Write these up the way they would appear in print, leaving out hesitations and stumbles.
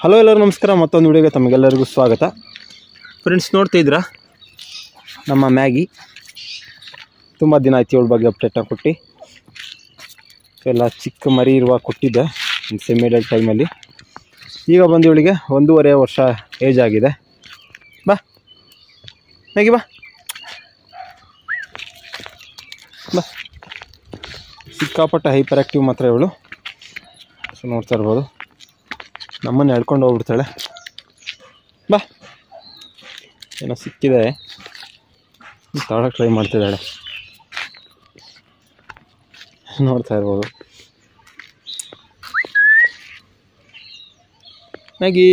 Hello ಎಲ್ಲರೂ ನಮಸ್ಕಾರ. ಮತ್ತೊಂದು ವಿಡಿಯೋಗೆ ತಮಗೆಲ್ಲರಿಗೂ ಸ್ವಾಗತ. ಫ್ರೆಂಡ್ಸ್, ನೋಡ್ತಾ ಇದ್ದೀರಾ ನಮ್ಮ ಮ್ಯಾಗಿ. ತುಂಬ ದಿನ ಆಯ್ತು ಇವಳ ಬಗ್ಗೆ ಅಪ್ಡೇಟ್ನ ಕೊಟ್ಟು. ಎಲ್ಲ ಚಿಕ್ಕ ಮರಿ ಇರುವಾಗ ಕೊಟ್ಟಿದ್ದೆ ಸೆಮಿ ಅಡಲ್ಟ್ ಟೈಮಲ್ಲಿ. ಈಗ ಬಂದು ಇವಳಿಗೆ 1.5 ವರ್ಷ ಏಜ್ ಆಗಿದೆ. ಬಾ ಮ್ಯಾಗಿ, ಬಾ ಬಾ. ಸಿಕ್ಕಾಪಟ್ಟ ಹೈಪರ್ ಆ್ಯಕ್ಟಿವ್ ಮಾತ್ರ ಇವಳು. ಸೊ ನೋಡ್ತಾ ಇರ್ಬೋದು, ನಮ್ಮನ್ನು ಎಳ್ಕೊಂಡು ಹೋಗ್ಬಿಡ್ತಾಳೆ. ಬಾ, ಏನೋ ಸಿಕ್ಕಿದೆ, ತಗೊಳಕ್ಕೆ ಟ್ರೈ ಮಾಡ್ತಿದ್ದಾಳೆ. ನೋಡ್ತಾ ಇರ್ಬೋದು. ಮ್ಯಾಗಿ,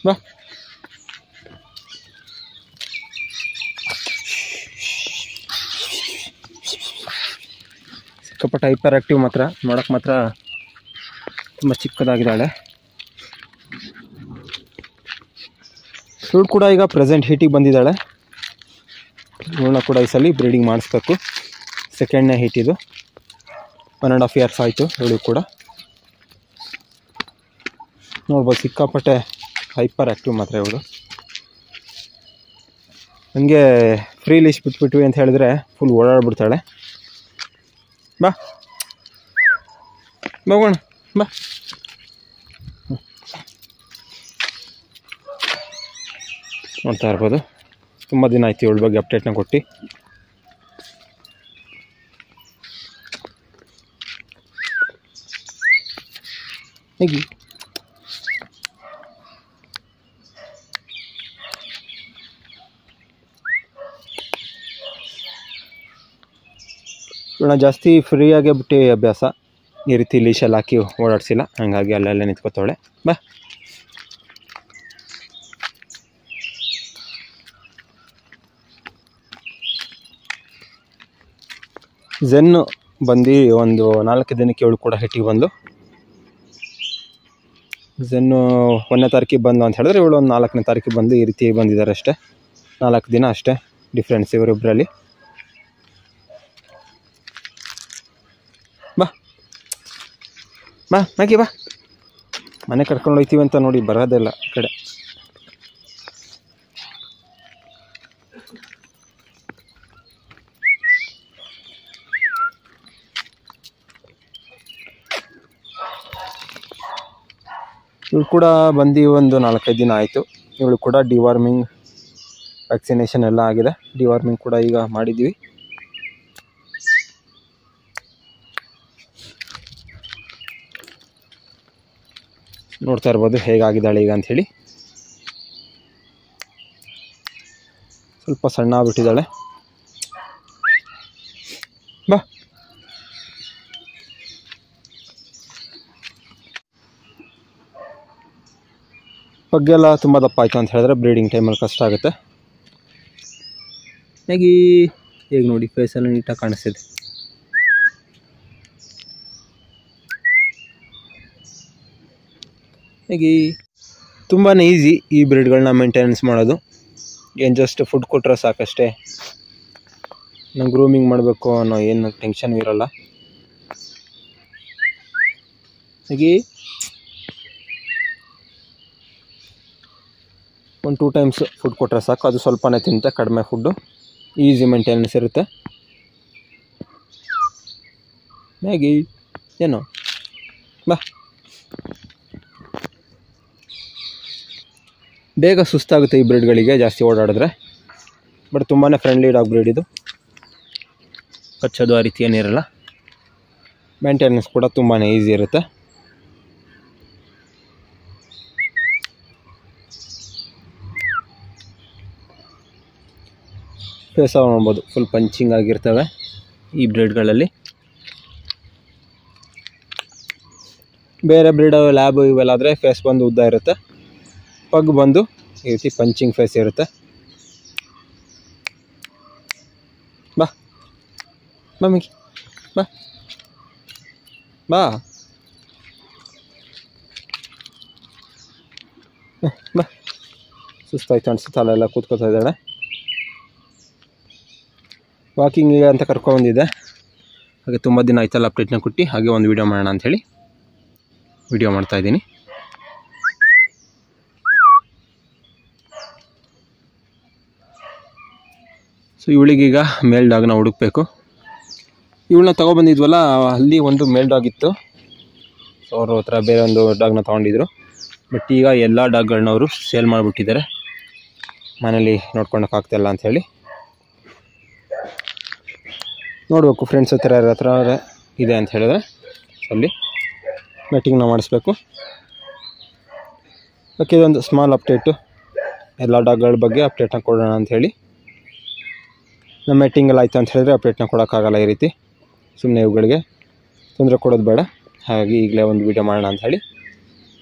ಬಾ. ಸಿಕ್ಕಾಪಟ್ಟ ಹೈಪರ್ ಆ್ಯಕ್ಟಿವ್ ಮಾತ್ರ, ನೋಡೋಕೆ ಮಾತ್ರ ತುಂಬ ಚಿಕ್ಕದಾಗಿದ್ದಾಳೆ. ಇವಳು ಕೂಡ ಈಗ ಪ್ರೆಸೆಂಟ್ ಹೀಟಿಗೆ ಬಂದಿದ್ದಾಳೆ. ಇವಳನ್ನ ಕೂಡ ಈ ಸಲ ಬ್ರೀಡಿಂಗ್ ಮಾಡಿಸ್ಬೇಕು. ಸೆಕೆಂಡ್ನೇ ಹೀಟ್ ಇದು. 1.5 ಇಯರ್ಸ್ ಆಯಿತು ಇವಳು ಕೂಡ. ನೋಡ್ಬೋದು, ಸಿಕ್ಕಾಪಟ್ಟೆ ಹೈಪರ್ ಆ್ಯಕ್ಟಿವ್ ಮಾತ್ರ ಇವಳು. ನನಗೆ ಫ್ರೀ ಲೀಶ್ ಬಿಟ್ಬಿಟ್ವಿ ಅಂತ ಹೇಳಿದ್ರೆ ಫುಲ್ ಓಡಾಡ್ಬಿಡ್ತಾಳೆ. ಬಾ ಹೋಗೋಣ, ಬಾ. ನೋಡ್ತಾ ಇರ್ಬೋದು, ತುಂಬ ದಿನ ಆಯ್ತು ಇವಳ ಬಗ್ಗೆ ಅಪ್ಡೇಟ್ನ ಕೊಟ್ಟು. ಹೇಗೆ ಇವಳನ್ನ ಜಾಸ್ತಿ ಫ್ರೀಯಾಗೆ ಬಿಟ್ಟು ಅಭ್ಯಾಸ. ಈ ರೀತಿ ಲೀಶಲ್ಲಿ ಹಾಕಿ ಓಡಾಡಿಸಿಲ್ಲ, ಹಾಗಾಗಿ ಅಲ್ಲೆಲ್ಲ ನಿಂತ್ಕೋತಾಳೆ. ಬಾ. ಝೆನ್ನು ಬಂದು ಒಂದು 4 ದಿನಕ್ಕೆ ಇವಳು ಕೂಡ ಹಿಟ್ಟಿಗೆ ಬಂದು. ಝೆನ್ನು 1ನೇ ತಾರೀಕಿಗೆ ಬಂದು ಅಂತ ಹೇಳಿದ್ರೆ ಇವಳು ಒಂದು 4ನೇ ತಾರೀಕಿಗೆ ಬಂದು ಈ ರೀತಿ ಬಂದಿದ್ದಾರೆ ಅಷ್ಟೇ. 4 ದಿನ ಅಷ್ಟೇ ಡಿಫ್ರೆನ್ಸ್ ಇವರಿಬ್ಬರಲ್ಲಿ. ಬಾ ಬಾ ಮ್ಯಾಗಿ, ಬಾ. ಮನೆ ಕರ್ಕೊಂಡು ಹೋಗ್ತೀವಿ ಅಂತ ನೋಡಿ ಬರೋದಿಲ್ಲ ಈ ಕಡೆ. ಇವಳು ಕೂಡ ಬಂದು ಒಂದು 4-5 ದಿನ ಆಯಿತು. ಇವಳು ಕೂಡ ಡಿವಾರ್ಮಿಂಗ್ ವ್ಯಾಕ್ಸಿನೇಷನ್ ಎಲ್ಲ ಆಗಿದೆ. ಡಿವಾರ್ಮಿಂಗ್ ಕೂಡ ಈಗ ಮಾಡಿದ್ವಿ. ನೋಡ್ತಾ ಇರ್ಬೋದು ಹೇಗಾಗಿದ್ದಾಳೆ ಈಗ ಅಂಥೇಳಿ. ಸ್ವಲ್ಪ ಸಣ್ಣ ಆಗ್ಬಿಟ್ಟಿದ್ದಾಳೆ. ಬಾ. ಪಗ್ಗೆಲ್ಲ ತುಂಬ ದಪ್ಪ ಆಯಿತು ಅಂತ ಹೇಳಿದ್ರೆ ಬ್ರೀಡಿಂಗ್ ಟೈಮಲ್ಲಿ ಕಷ್ಟ ಆಗುತ್ತೆ. ಹೇಗೆ ಹೇಗೆ ನೋಡಿ, ಫೇಸೆಲ್ಲ ನೀಟಾಗಿ ಕಾಣಿಸ್ತಿದೆ. ಹೇಗೆ ತುಂಬಾ ಈಸಿ ಈ ಬ್ರೀಡ್ಗಳನ್ನ ಮೇಂಟೆನೆನ್ಸ್ ಮಾಡೋದು. ಏನು ಜಸ್ಟ್ ಫುಡ್ ಕೊಟ್ಟರೆ ಸಾಕಷ್ಟೇ. ನಂಗೆ ಗ್ರೂಮಿಂಗ್ ಮಾಡಬೇಕು ಅನ್ನೋ ಏನು ಟೆನ್ಷನ್ ಇರೋಲ್ಲ. ಹೇಗೆ 1-2 ಟೈಮ್ಸ್ ಫುಡ್ ಕೊಟ್ಟರೆ ಸಾಕು. ಅದು ಸ್ವಲ್ಪನೇ ತಿಂತೆ, ಕಡಿಮೆ ಫುಡ್ಡು. ಈಸಿ ಮೇಂಟೆನೆನ್ಸ್ ಇರುತ್ತೆ. ಹೇಗೆ ಏನು, ಬಾ. ಬೇಗ ಸುಸ್ತಾಗುತ್ತೆ ಈ ಬ್ರೀಡ್ಗಳಿಗೆ ಜಾಸ್ತಿ ಓಡಾಡಿದ್ರೆ. ಬಟ್ ತುಂಬಾ ಫ್ರೆಂಡ್ಲಿ ಡಾಗ್ ಬ್ರೀಡ್ ಇದು. ಕಚ್ಚೋದು ಆ ರೀತಿ ಏನಿರಲ್ಲ. ಮೇಂಟೆನೆನ್ಸ್ ಕೂಡ ತುಂಬಾ ಈಸಿ ಇರುತ್ತೆ. ಫೇಸ್ ನೋಡ್ಬೋದು, ಫುಲ್ ಪಂಚಿಂಗ್ ಆಗಿರ್ತವೆ ಈ ಬ್ರೀಡ್ಗಳಲ್ಲಿ. ಬೇರೆ ಬ್ರೀಡ್ ಲ್ಯಾಬ್ ಇವೆಲ್ಲಾದರೆ ಫೇಸ್ ಬಂದು ಉದ್ದ ಇರುತ್ತೆ. ಪಗ್ ಬಂದು ಈ ರೀತಿ ಪಂಚಿಂಗ್ ಫೇಸ್ ಇರುತ್ತೆ. ಬಾ ಬಾ ಮಿಕ್ಕಿ, ಬಾ ಬಾ ಬಾ. ಸುಸ್ತಾಯ್ತು ಅನಿಸುತ್ತೆ, ಅಲ್ಲೆಲ್ಲ ಕೂತ್ಕೋತಾ ಇದ್ದಾಳೆ. ವಾಕಿಂಗಿಗೆ ಅಂತ ಕರ್ಕೊಂಡ್ಬಂದಿದ್ದೆ. ಹಾಗೆ ತುಂಬ ದಿನ ಆಯ್ತಲ್ಲ ಅಪ್ಡೇಟ್ನ ಕೊಟ್ಟು, ಹಾಗೆ ಒಂದು ವೀಡಿಯೋ ಮಾಡೋಣ ಅಂಥೇಳಿ ವಿಡಿಯೋ ಮಾಡ್ತಾಯಿದ್ದೀನಿ. ಸೊ ಇವಳಿಗೀಗ ಮೇಲ್ ಡಾಗ್ನ ಹುಡುಕಬೇಕು. ಇವಳನ್ನ ತೊಗೊಬಂದಿದ್ವಲ್ಲ, ಅಲ್ಲಿ ಒಂದು ಮೇಲ್ ಡಾಗ್ ಇತ್ತು. ಸೊ ಅವ್ರ ಹತ್ರ ಬೇರೆ ಒಂದು ಡಾಗ್ನ ತೊಗೊಂಡಿದ್ರು. ಬಟ್ ಈಗ ಎಲ್ಲ ಡಾಗ್ಗಳನ್ನ ಅವರು ಸೇಲ್ ಮಾಡಿಬಿಟ್ಟಿದ್ದಾರೆ, ಮನೇಲಿ ನೋಡ್ಕೊಳಕ್ಕಾಗ್ತಾಯಿಲ್ಲ ಅಂಥೇಳಿ. ನೋಡಬೇಕು ಫ್ರೆಂಡ್ಸ್ ಹತ್ರ ಯಾರ ಹತ್ರ ಇದೆ ಅಂತ ಹೇಳಿದ್ರೆ ಅಲ್ಲಿ ಮೆಟ್ಟಿಂಗ್ನ ಮಾಡಿಸ್ಬೇಕು. ಓಕೆ, ಇದೊಂದು ಸ್ಮಾಲ್ ಅಪ್ಡೇಟು, ಎಲ್ಲ ಡಾಗ್ಗಳ ಬಗ್ಗೆ ಅಪ್ಡೇಟ್ನ ಕೊಡೋಣ ಅಂಥೇಳಿ. ನಮ್ಮ ಮೆಟ್ಟಿಂಗಲ್ಲಿ ಆಯಿತು ಅಂತ ಹೇಳಿದ್ರೆ ಅಪ್ಡೇಟ್ನ ಕೊಡೋಕ್ಕಾಗಲ್ಲ. ಈ ರೀತಿ ಸುಮ್ಮನೆ ಇವುಗಳಿಗೆ ತೊಂದರೆ ಕೊಡೋದು ಬೇಡ, ಹಾಗಾಗಿ ಈಗಲೇ ಒಂದು ವಿಡಿಯೋ ಮಾಡೋಣ ಅಂಥೇಳಿ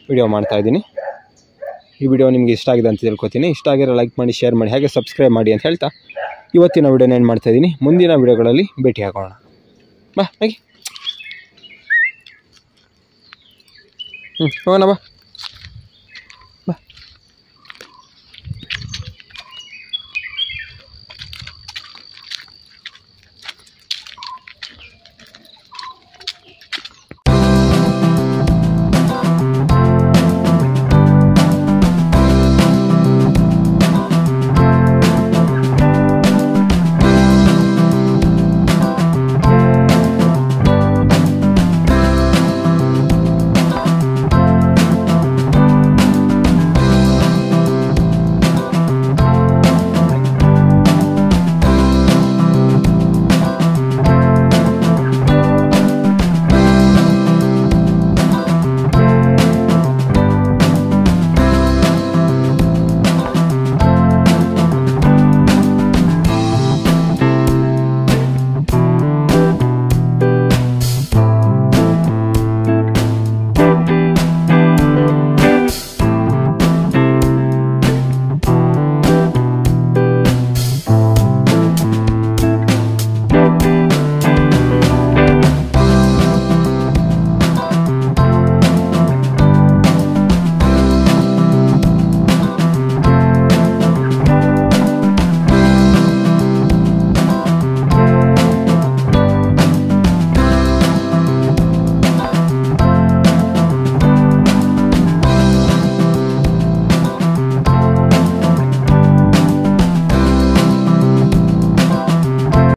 ವಿಡಿಯೋ ಮಾಡ್ತಾಯಿದ್ದೀನಿ. ಈ ವಿಡಿಯೋ ನಿಮಗೆ ಇಷ್ಟ ಆಗಿದೆ ಅಂತ ತಿಳ್ಕೊತೀನಿ. ಇಷ್ಟ ಆಗಿರೋ ಲೈಕ್ ಮಾಡಿ, ಶೇರ್ ಮಾಡಿ, ಹಾಗೆ ಸಬ್ಸ್ಕ್ರೈಬ್ ಮಾಡಿ ಅಂತ ಹೇಳ್ತಾ ಇವತ್ತಿನ ವಿಡಿಯೋನ ಏನು ಮಾಡ್ತಾಯಿದ್ದೀನಿ. ಮುಂದಿನ ವಿಡಿಯೋಗಳಲ್ಲಿ ಭೇಟಿ ಆಗೋಣ. ಬಾ ಹಾಗೆ ಹೋಗೋಣ ಬಾ.